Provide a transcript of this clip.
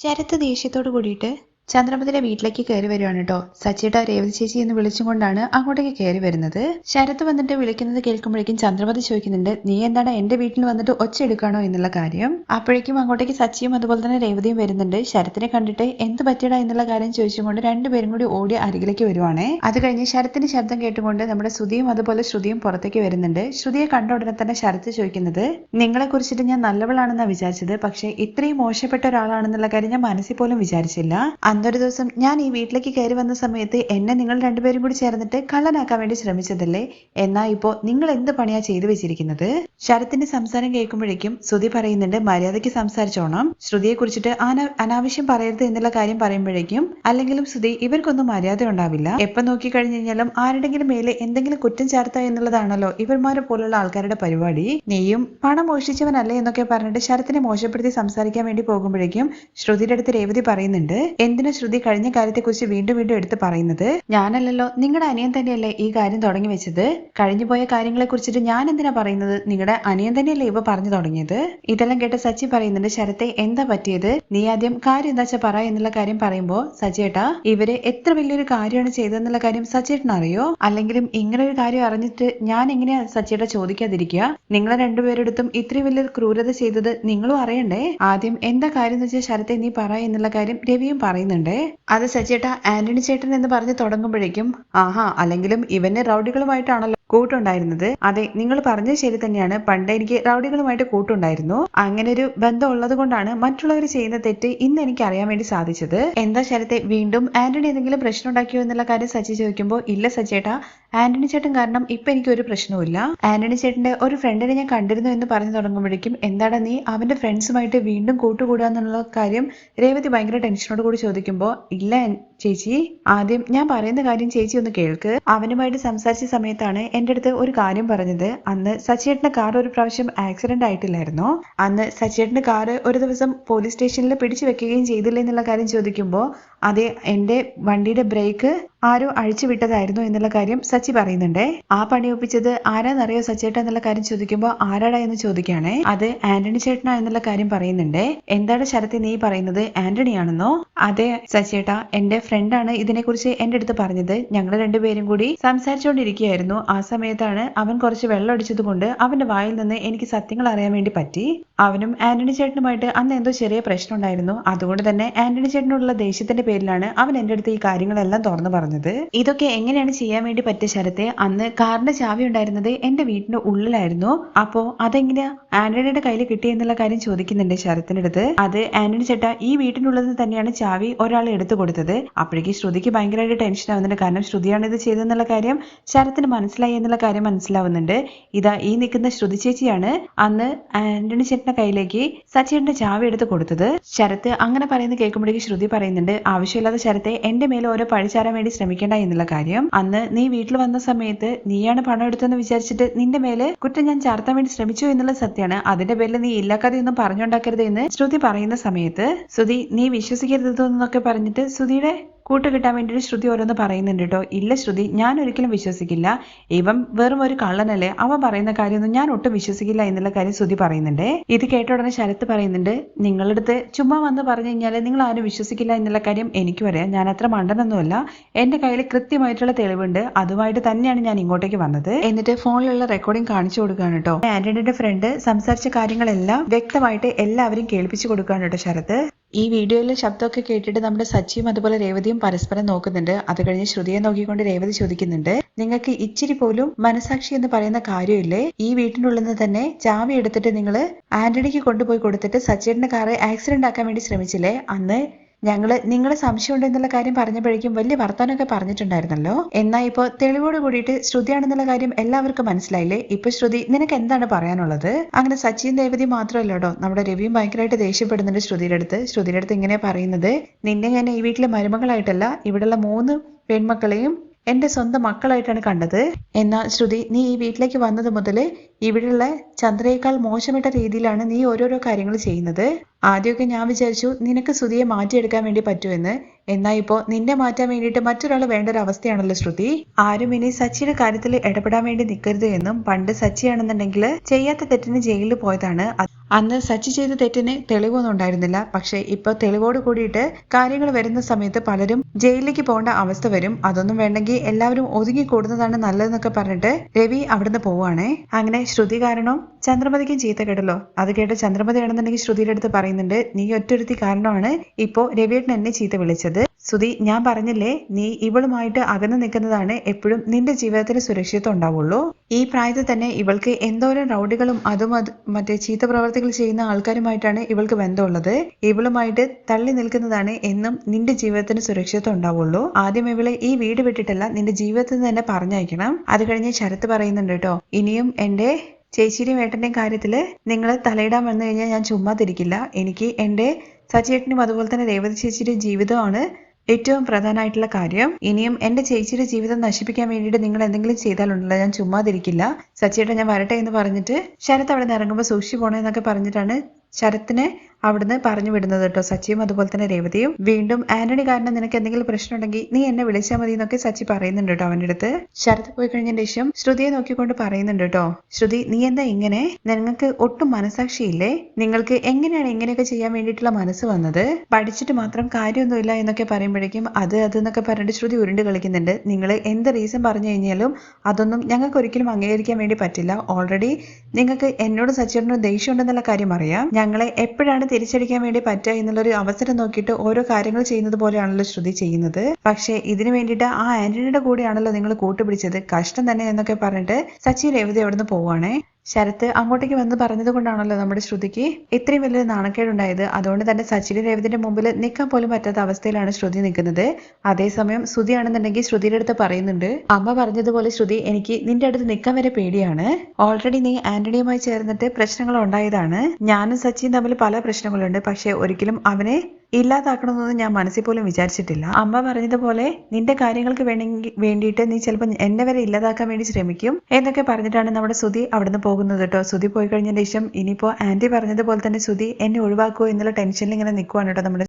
ശരത്ത് ദേഷ്യത്തോട് കൂടിയിട്ട് ചന്ദ്രമതിയുടെ വീട്ടിലേക്ക് കയറി വരുവാണ് കേട്ടോ. സച്ചിയുടെ രേവതി ചേച്ചി എന്ന് വിളിച്ചുകൊണ്ടാണ് അങ്ങോട്ടേക്ക് കയറി വരുന്നത്. ശരത്ത് വന്നിട്ട് വിളിക്കുന്നത് കേൾക്കുമ്പോഴേക്കും ചന്ദ്രമതി ചോദിക്കുന്നുണ്ട്, നീ എന്താണ് എന്റെ വീട്ടിൽ വന്നിട്ട് ഒച്ച എടുക്കാണോ എന്നുള്ള കാര്യം. അപ്പോഴേക്കും അങ്ങോട്ടേക്ക് സച്ചിയും അതുപോലെ തന്നെ രേവതിയും വരുന്നുണ്ട്. ശരത്തിനെ കണ്ടിട്ട് എന്ത് പറ്റിയടാ എന്നുള്ള കാര്യം ചോദിച്ചുകൊണ്ട് രണ്ടുപേരും കൂടി ഓടി അരികിലേക്ക് വരുവാണേ. അത് കഴിഞ്ഞ് ശരത്തിന്റെ ശബ്ദം കേട്ടുകൊണ്ട് നമ്മുടെ ശ്രുതിയും അതുപോലെ ശ്രുതിയും പുറത്തേക്ക് വരുന്നുണ്ട്. ശ്രുതിയെ കണ്ട ഉടനെ തന്നെ ശരത്ത് ചോദിക്കുന്നത്, നിങ്ങളെ കുറിച്ചിട്ട് ഞാൻ നല്ലവളാണെന്നാണ് വിചാരിച്ചത്, പക്ഷെ ഇത്രയും മോശപ്പെട്ട ഒരാളാണെന്നുള്ള കാര്യം ഞാൻ മനസ്സിൽ പോലും വിചാരിച്ചില്ല. അന്നൊരു ദിവസം ഞാൻ ഈ വീട്ടിലേക്ക് കയറി വന്ന സമയത്ത് എന്നെ നിങ്ങൾ രണ്ടുപേരും കൂടി ചേർന്നിട്ട് കള്ളനാക്കാൻ വേണ്ടി ശ്രമിച്ചതല്ലേ, എന്നാ ഇപ്പോ നിങ്ങൾ എന്ത് പണിയാ ചെയ്തു വെച്ചിരിക്കുന്നത്. ശരത്തിന്റെ സംസാരം കേൾക്കുമ്പോഴേക്കും ശ്രുതി പറയുന്നുണ്ട്, മര്യാദയ്ക്ക് സംസാരിച്ചോണം, ശ്രുതിയെ കുറിച്ചിട്ട് അനാവശ്യം പറയരുത് എന്നുള്ള കാര്യം പറയുമ്പോഴേക്കും, അല്ലെങ്കിലും ശ്രുതി ഇവർക്കൊന്നും മര്യാദ ഉണ്ടാവില്ല, എപ്പൊ നോക്കി കഴിഞ്ഞു കഴിഞ്ഞാലും ആരുടെങ്കിലും മേലെ എന്തെങ്കിലും കുറ്റം ചാർത്ത എന്നുള്ളതാണല്ലോ ഇവർമാരെ പോലുള്ള ആൾക്കാരുടെ പരിപാടി. നീയും പണം മോഷ്ടിച്ചവനല്ലേ എന്നൊക്കെ പറഞ്ഞിട്ട് ശരത്തിനെ മോശപ്പെടുത്തി സംസാരിക്കാൻ വേണ്ടി പോകുമ്പോഴേക്കും ശ്രുതിയുടെ അടുത്ത് രേവതി പറയുന്നുണ്ട്, എന്തിനാ ശ്രുതി കഴിഞ്ഞ കാര്യത്തെക്കുറിച്ച് വീണ്ടും വീണ്ടും എടുത്ത് പറയുന്നത്? ഞാനല്ലല്ലോ, നിങ്ങളുടെ അനിയൻ തന്നെയല്ലേ ഈ കാര്യം തുടങ്ങി വെച്ചത്. കഴിഞ്ഞുപോയ കാര്യങ്ങളെ കുറിച്ചിട്ട് ഞാൻ എന്തിനാ പറയുന്നത്, നിങ്ങളുടെ അനിയൻ തന്നെയല്ലേ ഇവ പറഞ്ഞു തുടങ്ങിയത്. ഇതെല്ലാം കേട്ട് സച്ചി പറയുന്നുണ്ട്, ശരത്തെ എന്താ പറ്റിയത്, നീ ആദ്യം കാര്യം എന്താ വെച്ചാ പറ എന്നുള്ള കാര്യം പറയുമ്പോ, സച്ചേട്ടാ ഇവര് എത്ര വലിയൊരു കാര്യമാണ് ചെയ്തതെന്നുള്ള കാര്യം സച്ചേട്ടൻ അറിയോ, അല്ലെങ്കിലും ഇങ്ങനെ ഒരു കാര്യം അറിഞ്ഞിട്ട് ഞാൻ എങ്ങനെയാ സച്ചേട്ടാ ചോദിക്കാതിരിക്കുക. നിങ്ങളെ രണ്ടുപേരെടുത്തും ഇത്രയും വലിയൊരു ക്രൂരത ചെയ്തത് നിങ്ങളും അറിയണ്ടേ. ആദ്യം എന്താ കാര്യം എന്ന് വെച്ചാൽ ശരത്തെ നീ പറ എന്നുള്ള കാര്യം രവിയും പറയുന്നുണ്ട്. അത് സച്ചേട്ടാ ആന്റണി ചേട്ടൻ എന്ന് പറഞ്ഞ് തുടങ്ങുമ്പോഴേക്കും, ആഹാ, അല്ലെങ്കിലും ഇവന് റൗഡികളുമായിട്ടാണല്ലോ കൂട്ടുണ്ടായിരുന്നത്. അതെ, നിങ്ങൾ പറഞ്ഞത് ശരി തന്നെയാണ്, പണ്ട് എനിക്ക് റൗഡികളുമായിട്ട് കൂട്ടുണ്ടായിരുന്നു. അങ്ങനെ ഒരു ബന്ധം ഉള്ളത് കൊണ്ടാണ് മറ്റുള്ളവർ ചെയ്യുന്ന തെറ്റ് ഇന്ന് എനിക്ക് അറിയാൻ വേണ്ടി സാധിച്ചത്. എന്താ ശരത്തെ വീണ്ടും ആന്റണി എന്തെങ്കിലും പ്രശ്നം ഉണ്ടാക്കിയോ എന്നുള്ള കാര്യം സച്ചി ചോദിക്കുമ്പോൾ, ഇല്ല സച്ചേട്ടാ, ആന്റണി ചേട്ടൻ കാരണം ഇപ്പൊ എനിക്ക് ഒരു പ്രശ്നവുമില്ല. ആന്റണി ചേട്ടന്റെ ഒരു ഫ്രണ്ടിനെ ഞാൻ കണ്ടിരുന്നു എന്ന് പറഞ്ഞു തുടങ്ങുമ്പോഴേക്കും, എന്താടാ നീ അവന്റെ ഫ്രണ്ട്സുമായിട്ട് വീണ്ടും കൂട്ടുകൂടുക എന്നുള്ള കാര്യം രേവതി ഭയങ്കര ടെൻഷനോട് കൂടി ചോദിക്കുമ്പോ, ഇല്ല ചേച്ചി, ആദ്യം ഞാൻ പറയുന്ന കാര്യം ചേച്ചി ഒന്ന് കേൾക്ക്. അവനുമായിട്ട് സംസാരിച്ച സമയത്താണ് എന്റെ അടുത്ത് ഒരു കാര്യം പറഞ്ഞത്. അന്ന് സച്ചിയേട്ടന്റെ കാർ ഒരു പ്രാവശ്യം ആക്സിഡന്റ് ആയിട്ടില്ലായിരുന്നോ, അന്ന് സച്ചിയേട്ടന്റെ കാർ ഒരു ദിവസം പോലീസ് സ്റ്റേഷനിൽ പിടിച്ചു വെക്കുകയും ചെയ്തില്ല എന്നുള്ള കാര്യം ചോദിക്കുമ്പോ, അതെ, എന്റെ വണ്ടിയുടെ ബ്രേക്ക് ആരോ അഴിച്ചു വിട്ടതായിരുന്നു എന്നുള്ള കാര്യം സച്ചി പറയുന്നുണ്ട്. ആ പണി ഒപ്പിച്ചത് ആരാന്നറിയോ സച്ചേട്ട എന്നുള്ള കാര്യം ചോദിക്കുമ്പോ, ആരാടാ എന്ന് ചോദിക്കുകയാണെ. അത് ആന്റണി ചേട്ടനാ എന്നുള്ള കാര്യം പറയുന്നുണ്ട്. എന്താണ് ശരത്തി നീ പറയുന്നത്, ആന്റണി ആണെന്നോ? അതെ സച്ചേട്ടാ, എന്റെ ഫ്രണ്ടാണ് ഇതിനെക്കുറിച്ച് എന്റെ അടുത്ത് പറഞ്ഞത്. ഞങ്ങൾ രണ്ടുപേരും കൂടി സംസാരിച്ചുകൊണ്ടിരിക്കുകയായിരുന്നു. ആ സമയത്താണ് അവൻ കുറച്ച് വെള്ളം അടിച്ചത് കൊണ്ട് അവന്റെ വായിൽ നിന്ന് എനിക്ക് സത്യങ്ങൾ അറിയാൻ വേണ്ടി പറ്റി. അവനും ആന്റണി ചേട്ടനുമായിട്ട് അന്ന് എന്തോ ചെറിയ പ്രശ്നം ഉണ്ടായിരുന്നു. അതുകൊണ്ട് തന്നെ ആന്റണി ചേട്ടനോടുള്ള ദേഷ്യത്തിന്റെ പേരിലാണ് അവൻ എന്റെ അടുത്ത് ഈ കാര്യങ്ങളെല്ലാം തുറന്നു പറഞ്ഞത്. ഇതൊക്കെ എങ്ങനെയാണ് ചെയ്യാൻ വേണ്ടി പറ്റിയ ശരത്തെ, അന്ന് കാറിന്റെ ചാവി ഉണ്ടായിരുന്നത് എന്റെ വീടിന്റെ ഉള്ളിലായിരുന്നു. അപ്പോ അതെങ്ങനെയാ ആന്റണിയുടെ കയ്യിൽ കിട്ടിയെന്നുള്ള കാര്യം ചോദിക്കുന്നുണ്ട് ശരത്തിന്റെ അടുത്ത്. അത് ആന്റണി ചേട്ടാ, ഈ വീട്ടിനുള്ളത് തന്നെയാണ് ചാവി ഒരാൾ എടുത്തു കൊടുത്തത്. അപ്പോഴേക്ക് ശ്രുതിക്ക് ഭയങ്കരമായിട്ട് ടെൻഷൻ ആവുന്നുണ്ട്. കാരണം ശ്രുതിയാണ് ഇത് ചെയ്തെന്നുള്ള കാര്യം ശരത്തിന് മനസ്സിലായി എന്നുള്ള കാര്യം മനസ്സിലാവുന്നുണ്ട്. ഇതാ ഈ നിൽക്കുന്ന ശ്രുതി ചേച്ചിയാണ് അന്ന് ആന്റണി ചേട്ടന്റെ കയ്യിലേക്ക് സച്ചിയുടെ ചാവി എടുത്ത് കൊടുത്തത്. ശരത്ത് അങ്ങനെ പറയുന്നത് കേൾക്കുമ്പോഴേക്ക് ശ്രുതി പറയുന്നുണ്ട്, ആവശ്യമില്ലാതെ ശരത്തെ എന്റെ മേലെ ഓരോ പഴിച്ചാരാൻ വേണ്ടി ശ്രമിക്കേണ്ട എന്നുള്ള കാര്യം. അന്ന് നീ വീട്ടിൽ വന്ന സമയത്ത് നീയാണ് പണം എടുത്തെന്ന് വിചാരിച്ചിട്ട് നിന്റെ മേലെ കുറ്റം ഞാൻ ചാർത്താൻ വേണ്ടി ശ്രമിച്ചു എന്നുള്ളത് സത്യമാണ്. അതിന്റെ പേരിൽ നീ ഇല്ലാക്കാതെയൊന്നും പറഞ്ഞുണ്ടാക്കരുത് എന്ന് ശ്രുതി പറയുന്ന സമയത്ത്, ശ്രുതി നീ വിശ്വസിക്കരുതെന്നൊക്കെ പറഞ്ഞിട്ട് ശ്രുതിയുടെ കൂട്ട് കിട്ടാൻ വേണ്ടിയിട്ട് ശ്രുതി ഓരോന്ന് പറയുന്നുണ്ട് കേട്ടോ. ഇല്ല ശ്രുതി, ഞാൻ ഒരിക്കലും വിശ്വസിക്കില്ല, ഇവൻ വെറും ഒരു കള്ളനല്ലേ, അവൻ പറയുന്ന കാര്യമൊന്നും ഞാൻ ഒട്ടും വിശ്വസിക്കില്ല എന്നുള്ള കാര്യം ശ്രുതി പറയുന്നുണ്ട്. ഇത് കേട്ട ഉടനെ ശരത്ത് പറയുന്നുണ്ട്, നിങ്ങളടുത്ത് ചുമ്മാ വന്ന് പറഞ്ഞു കഴിഞ്ഞാൽ നിങ്ങൾ ആരും വിശ്വസിക്കില്ല എന്നുള്ള കാര്യം എനിക്കും അറിയാം. ഞാൻ അത്ര മണ്ടനൊന്നുമല്ല, എന്റെ കയ്യിൽ കൃത്യമായിട്ടുള്ള തെളിവുണ്ട്, അതുമായിട്ട് തന്നെയാണ് ഞാൻ ഇങ്ങോട്ടേക്ക് വന്നത്. എന്നിട്ട് ഫോണിലുള്ള റെക്കോർഡിംഗ് കാണിച്ചു കൊടുക്കുകയാണ് കേട്ടോ. ആന്റണിയുടെ ഫ്രണ്ട് സംസാരിച്ച കാര്യങ്ങളെല്ലാം വ്യക്തമായിട്ട് എല്ലാവരും കേൾപ്പിച്ചു കൊടുക്കുകയാണ് കേട്ടോ ശരത്ത്. ഈ വീഡിയോയിലെ ശബ്ദമൊക്കെ കേട്ടിട്ട് നമ്മുടെ സച്ചിയും അതുപോലെ രേവതിയും പരസ്പരം നോക്കുന്നുണ്ട്. അത് കഴിഞ്ഞ് ശ്രുതിയെ നോക്കിക്കൊണ്ട് രേവതി ചോദിക്കുന്നുണ്ട്, നിങ്ങൾക്ക് ഇച്ചിരി പോലും മനസാക്ഷി എന്ന് പറയുന്ന കാര്യമില്ലേ? ഈ വീട്ടിനുള്ളിൽ നിന്ന് തന്നെ ചാവി എടുത്തിട്ട് നിങ്ങൾ ആന്റണിക്ക് കൊണ്ടുപോയി കൊടുത്തിട്ട് സച്ചിയുടെ കാറ് ആക്സിഡന്റ് ആക്കാൻ വേണ്ടി ശ്രമിച്ചില്ലേ? അന്ന് നിങ്ങളെ സംശയമുണ്ട് എന്നുള്ള കാര്യം പറഞ്ഞപ്പോഴേക്കും വലിയ വർത്താനൊക്കെ പറഞ്ഞിട്ടുണ്ടായിരുന്നല്ലോ. എന്നാ ഇപ്പൊ തെളിവോട് കൂടിയിട്ട് ശ്രുതിയാണെന്നുള്ള കാര്യം എല്ലാവർക്കും മനസ്സിലായില്ലേ? ഇപ്പൊ ശ്രുതി, നിനക്ക് എന്താണ് പറയാനുള്ളത്? അങ്ങനെ സച്ചിൻ രേവതി മാത്രമല്ലോ, നമ്മുടെ രവിയും ഭയങ്കരമായിട്ട് ദേഷ്യപ്പെടുന്നുണ്ട് ശ്രുതിയുടെ അടുത്ത് ഇങ്ങനെ പറയുന്നത്, നിന്നെ ഞാൻ ഈ വീട്ടിലെ മരുമകളായിട്ടല്ല, ഇവിടെയുള്ള 3 പെൺമക്കളെയും എന്റെ സ്വന്തം മക്കളായിട്ടാണ് കണ്ടത്. എന്നാൽ ശ്രുതി, നീ ഈ വീട്ടിലേക്ക് വന്നത് മുതൽ ഇവിടെയുള്ള ചന്ദ്രയേക്കാൾ മോശപ്പെട്ട രീതിയിലാണ് നീ ഓരോരോ കാര്യങ്ങൾ ചെയ്യുന്നത്. ആദ്യമൊക്കെ ഞാൻ വിചാരിച്ചു നിനക്ക് ശ്രുതിയെ മാറ്റിയെടുക്കാൻ വേണ്ടി പറ്റുമെന്ന്. എന്നാ ഇപ്പോ നിന്നെ മാറ്റാൻ വേണ്ടിയിട്ട് മറ്റൊരാൾ വേണ്ട ഒരു അവസ്ഥയാണല്ലോ ശ്രുതി. ആരും ഇനി സച്ചിയുടെ കാര്യത്തിൽ ഇടപെടാൻ വേണ്ടി നിൽക്കരുത് എന്നും, പണ്ട് സച്ചിയാണെന്നുണ്ടെങ്കിൽ ചെയ്യാത്ത തെറ്റിന് ജയിലിൽ പോയതാണ്, അന്ന് സച്ചി ചെയ്ത തെറ്റിന് തെളിവൊന്നും ഉണ്ടായിരുന്നില്ല. പക്ഷെ ഇപ്പൊ തെളിവോട് കൂടിയിട്ട് കാര്യങ്ങൾ വരുന്ന സമയത്ത് പലരും ജയിലിലേക്ക് പോകേണ്ട അവസ്ഥ വരും. അതൊന്നും വേണ്ടെങ്കിൽ എല്ലാവരും ഒതുങ്ങി കൂടുന്നതാണ് നല്ലതെന്നൊക്കെ പറഞ്ഞിട്ട് രവി അവിടുന്ന് പോവാണേ. അങ്ങനെ ശ്രുതി കാരണം ചന്ദ്രമതിക്കും ചീത്ത കേട്ടല്ലോ. അത് കേട്ട് ചന്ദ്രമതിയാണെന്നുണ്ടെങ്കിൽ ശ്രുതിയുടെ അടുത്ത് പറയുന്നുണ്ട്, നീ ഒറ്റൊരുത്തി കാരണമാണ് ഇപ്പോ രവിയേട്ടൻ എന്നെ ചീത്ത വിളിച്ചത്. ശ്രുതി, ഞാൻ പറഞ്ഞില്ലേ, നീ ഇവളുമായിട്ട് അകന്നു നിൽക്കുന്നതാണ് എപ്പോഴും നിന്റെ ജീവിതത്തിന് സുരക്ഷിതത്വം ഉണ്ടാവുള്ളൂ. ഈ പ്രായത്തിൽ തന്നെ ഇവൾക്ക് എന്തോരം റൗഡികളും മറ്റേ ചീത്ത പ്രവർത്തികൾ ചെയ്യുന്ന ആൾക്കാരുമായിട്ടാണ് ഇവൾക്ക് ബന്ധമുള്ളത്. ഇവളുമായിട്ട് തള്ളി നിൽക്കുന്നതാണ് എന്നും നിന്റെ ജീവിതത്തിന് സുരക്ഷിതത്വം ഉണ്ടാവുള്ളൂ. ആദ്യം ഇവളെ ഈ വീട് വിട്ടിട്ടല്ല, നിന്റെ ജീവിതത്തിൽ നിന്ന് തന്നെ പറഞ്ഞയക്കണം. അത് കഴിഞ്ഞ് ശരത്ത് പറയുന്നുണ്ട് കേട്ടോ, ഇനിയും എന്റെ ചേച്ചിയുടെയും ഏട്ടന്റെയും കാര്യത്തില് നിങ്ങൾ തലയിടാൻ വന്നു കഴിഞ്ഞാൽ ഞാൻ ചുമ്മാതിരിക്കില്ല. എനിക്ക് എന്റെ സച്ചിയേട്ടനും അതുപോലെ തന്നെ രേവതി ചേച്ചിയുടെയും ജീവിതമാണ് ഏറ്റവും പ്രധാനമായിട്ടുള്ള കാര്യം. ഇനിയും എന്റെ ചേച്ചിയുടെ ജീവിതം നശിപ്പിക്കാൻ വേണ്ടിയിട്ട് നിങ്ങൾ എന്തെങ്കിലും ചെയ്താലുണ്ടല്ലോ, ഞാൻ ചുമ്മാതിരിക്കില്ല. സച്ചിയേട്ടൻ ഞാൻ വരട്ടെ എന്ന് പറഞ്ഞിട്ട് ശരത്ത് അവിടെ നിന്ന് ഇറങ്ങുമ്പോൾ സൂക്ഷിച്ചു പോണേ എന്നൊക്കെ പറഞ്ഞിട്ടാണ് ശരത്തിനെ അവിടുന്ന് പറഞ്ഞു വിടുന്നത് കേട്ടോ. സച്ചിയും അതുപോലെ തന്നെ രേവതിയും വീണ്ടും ആന്റണി കാരണം നിനക്ക് എന്തെങ്കിലും പ്രശ്നം ഉണ്ടെങ്കിൽ നീ എന്നെ വിളിച്ചാൽ മതി എന്നൊക്കെ സച്ചി പറയുന്നുണ്ട് കേട്ടോ അവന്റെ അടുത്ത്. ശരത്ത് പോയി കഴിഞ്ഞതിന് ശേഷം ശ്രുതിയെ നോക്കിക്കൊണ്ട് പറയുന്നുണ്ട് കേട്ടോ, ശ്രുതി നീ എന്താ ഇങ്ങനെ, നിങ്ങൾക്ക് ഒട്ടും മനസാക്ഷിയില്ലേ? നിങ്ങൾക്ക് എങ്ങനെയാണ് ഇങ്ങനെയൊക്കെ ചെയ്യാൻ വേണ്ടിയിട്ടുള്ള മനസ്സ് വന്നത്? പഠിച്ചിട്ട് മാത്രം കാര്യമൊന്നുമില്ല എന്നൊക്കെ പറയുമ്പോഴേക്കും അത് എന്നൊക്കെ പറഞ്ഞിട്ട് ശ്രുതി ഉരുണ്ട് കളിക്കുന്നുണ്ട്. നിങ്ങൾ എന്ത് റീസൺ പറഞ്ഞു കഴിഞ്ഞാലും അതൊന്നും ഞങ്ങൾക്ക് ഒരിക്കലും അംഗീകരിക്കാൻ വേണ്ടി പറ്റില്ല. ഓൾറെഡി നിങ്ങൾക്ക് എന്നോട് സച്ചിയോട് ദേഷ്യം ഉണ്ടെന്നുള്ള കാര്യം അറിയാം. ഞങ്ങളെ എപ്പോഴാണ് തിരിച്ചടിക്കാൻ വേണ്ടി പറ്റുക എന്നുള്ളൊരു അവസരം നോക്കിയിട്ട് ഓരോ കാര്യങ്ങൾ ചെയ്യുന്നത് പോലെയാണല്ലോ ശ്രുതി ചെയ്യുന്നത്. പക്ഷെ ഇതിനു വേണ്ടിയിട്ട് ആ ആന്റണിയുടെ കൂടെയാണല്ലോ നിങ്ങൾ കൂട്ടുപിടിച്ചത്, കഷ്ടം തന്നെ എന്നൊക്കെ പറഞ്ഞിട്ട് സച്ചി രേവതി അവിടുന്ന് പോവാണേ. ശരത്ത് അങ്ങോട്ടേക്ക് വന്ന് പറഞ്ഞത് കൊണ്ടാണല്ലോ നമ്മുടെ ശ്രുതിക്ക് ഇത്രയും വലിയൊരു നാണക്കേടുണ്ടായത്. അതുകൊണ്ട് തന്നെ സച്ചിയുടെ രേവതിന്റെ മുമ്പിൽ നിൽക്കാൻ പോലും പറ്റാത്ത അവസ്ഥയിലാണ് ശ്രുതി നിൽക്കുന്നത്. അതേസമയം ശ്രുതി ആണെന്നുണ്ടെങ്കിൽ ശ്രുതിയുടെ അടുത്ത് പറയുന്നുണ്ട്, അമ്മ പറഞ്ഞതുപോലെ ശ്രുതി, എനിക്ക് നിന്റെ അടുത്ത് നിൽക്കാൻ വരെ പേടിയാണ്. ഓൾറെഡി നീ ആന്റണിയുമായി ചേർന്നിട്ട് പ്രശ്നങ്ങൾ ഉണ്ടായതാണ്. ഞാനും സച്ചിയും തമ്മിൽ പല പ്രശ്നങ്ങളുണ്ട്. പക്ഷെ ഒരിക്കലും അവനെ ഇല്ലാതാക്കണമെന്നൊന്നും ഞാൻ മനസ്സിൽ പോലും വിചാരിച്ചിട്ടില്ല. അമ്മ പറഞ്ഞതുപോലെ നിന്റെ കാര്യങ്ങൾക്ക് വേണ്ടിയിട്ട് നീ ചിലപ്പോൾ എന്നെ വരെ ഇല്ലാതാക്കാൻ വേണ്ടി ശ്രമിക്കും എന്നൊക്കെ പറഞ്ഞിട്ടാണ് നമ്മുടെ ശ്രുതി അവിടുന്ന് പോകുന്നത് കേട്ടോ. ശ്രുതി പോയി കഴിഞ്ഞതിന് ശേഷം ഇനിയിപ്പോ ആന്റി പറഞ്ഞതുപോലെ തന്നെ ശ്രുതി എന്നെ ഒഴിവാക്കുമോ എന്നുള്ള ടെൻഷനിൽ ഇങ്ങനെ നിൽക്കുവാണ് കേട്ടോ നമ്മുടെ